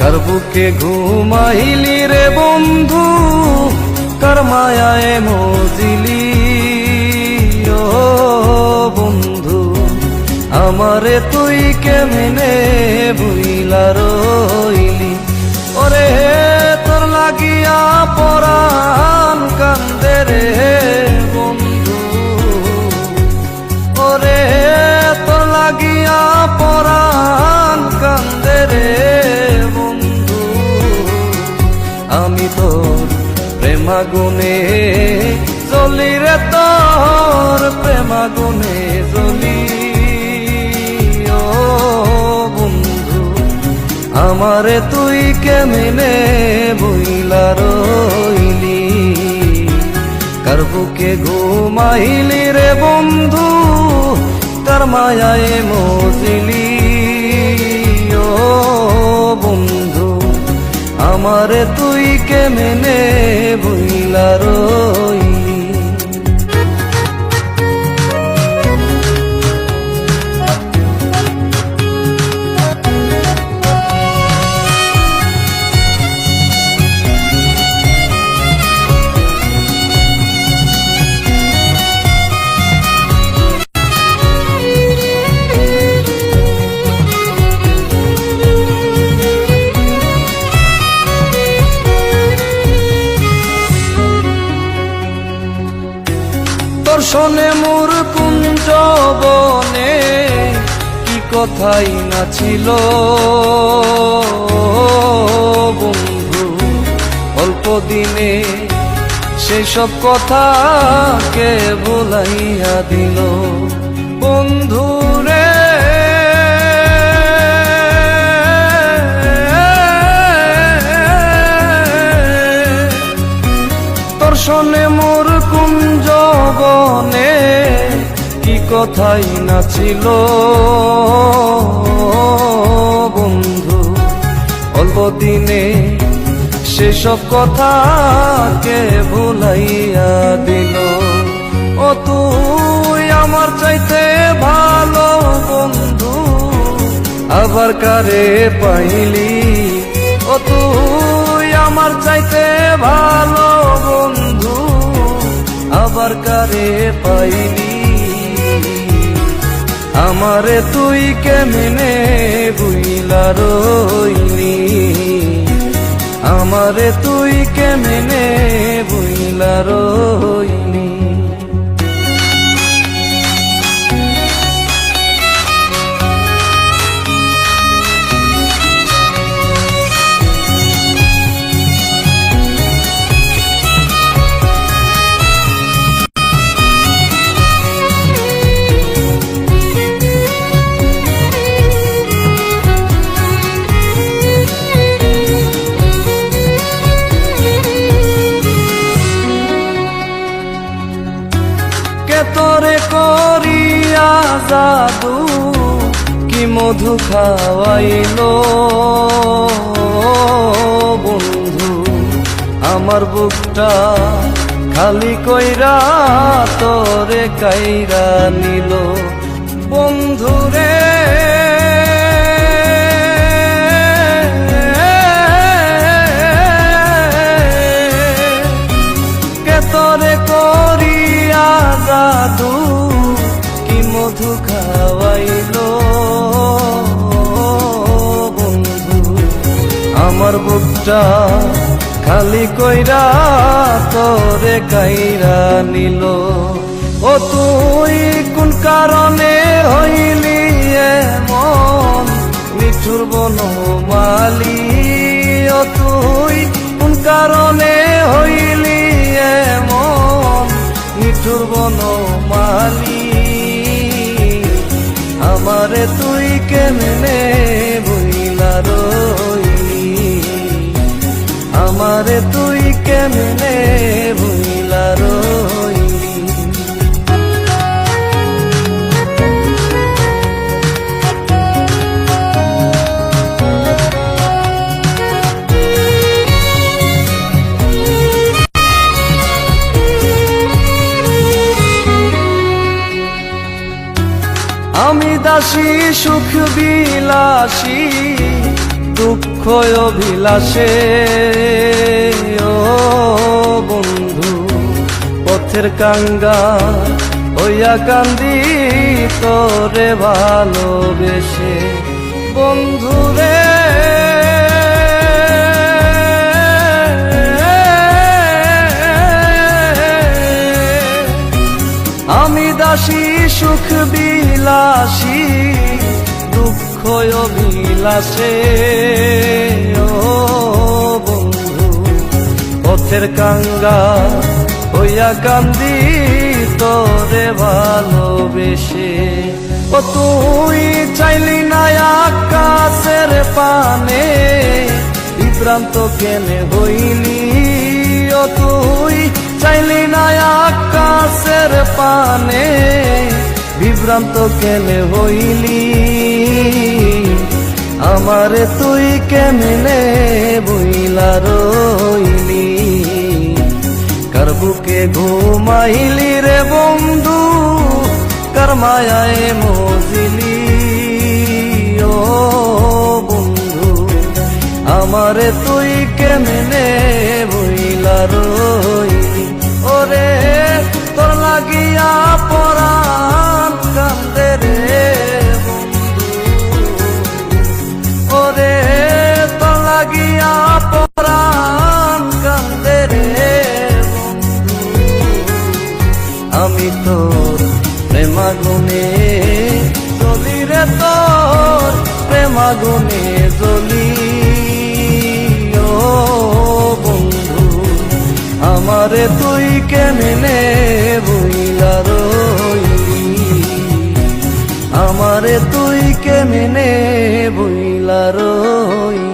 কার বুকে ঘুমাইলি রে বন্ধু, কার মায়ায় মজিলি ও বন্ধু। আমারে তুই কেমনে ভুইলা রইলি, ওরে তোর লাগিয়া পরাণ কান্দে রে বন্ধু, ওরে তোর লাগিয়া পরাণ কান্দে রে বন্ধু। আমি তোর প্রেমাগুনে জ্বলি রে, তোর প্রেমাগুনে জ্বলি ও বন্ধু। আমারে তুই কেমনে ভুইলা রইলি, কার বুকে ঘুমাইলি রে বন্ধু, কার মায়ায় মজিলি ও বন্ধু। আমারে তুই কেমনে ভুইলা রইলি। শোনে মোর কুঞ্জ বনে কি কথাই না ছিল বন্ধু, অল্প দিনে সেই সব কথা কে ভুলাইয়া দিল বন্ধু রে। তোর শোনে মোর কুঞ্জ বনে কি কথাই না ছিল বন্ধু, অল্প দিনে সেসব কথা কে ভুলাইয়া দিল। ও তুই আমার চাইতে ভালো বন্ধু, আবার কারে পাইলি। ও তুই আমার চাইতে ভালো বন্ধু, আবার কারে পাইলি। আমারে তুই কেমনে ভুইলা রইলি, আমারে তুই কেমনে ভুইলা রইলি। তোরে করিয়া জাদু কি মধু খাওয়াইলো বন্ধু, আমার বুকটা খালি কইরা তোরে কাইরা নিল বন্ধু রে। কে তোরে করিয়া জাদু কি মধু খাওয়াইলো বন্ধু, আমার বুকটা খালি কইরা তোরে কাইরা নিল। ও তুই কোন কারণে হইলি এমন নিঠুর বনমালী, ও তুই কোন কারণে হইলি এমন নিঠুর বনমালী। আমারে তুই কেমনে ভুইলা রইলি, আমারে তুই কেমনে ভুইলা রইলি। আমি দাসী সুখ বিলাসী দুঃখ অভিলাষে ও বন্ধু পথের কাঙ্গাল হইয়া কান্দি তোরে ভালোবেসে বন্ধুরে আমি দাসী সুখ বিলাসী দুঃখ অভিলাষে ও বন্ধু পথের কাঙ্গাল হইয়া কান্দি তোরে ভালোবেসে ও তুই চাইলি না আকাশের পানে বিভ্রান্ত কেনে হইলি ও তুই চাইলি না আকাশের পানে বিভ্রান্ত কেনে হইলি আমারে তুই কেমনে বইলা রইলি কার বুকে ঘুমাইলি রে বন্ধু কার মায়ায় মজিলি ও বন্ধু আমারে তুই কেমনে বইলা রইলি ওরে তোর লাগিয়া পরাণ কান্দে রে বন্ধু ওরে তোর লাগিয়া পরাণ কান্দে রে বন্ধু আমি তোর প্রেমাগুনে জ্বলি রে তোর প্রেমাগুনে জ্বলি ও বন্ধু আমারে তুই কেমনে বইলা রইলি আমারে তুই কেমনে বইলা রইলি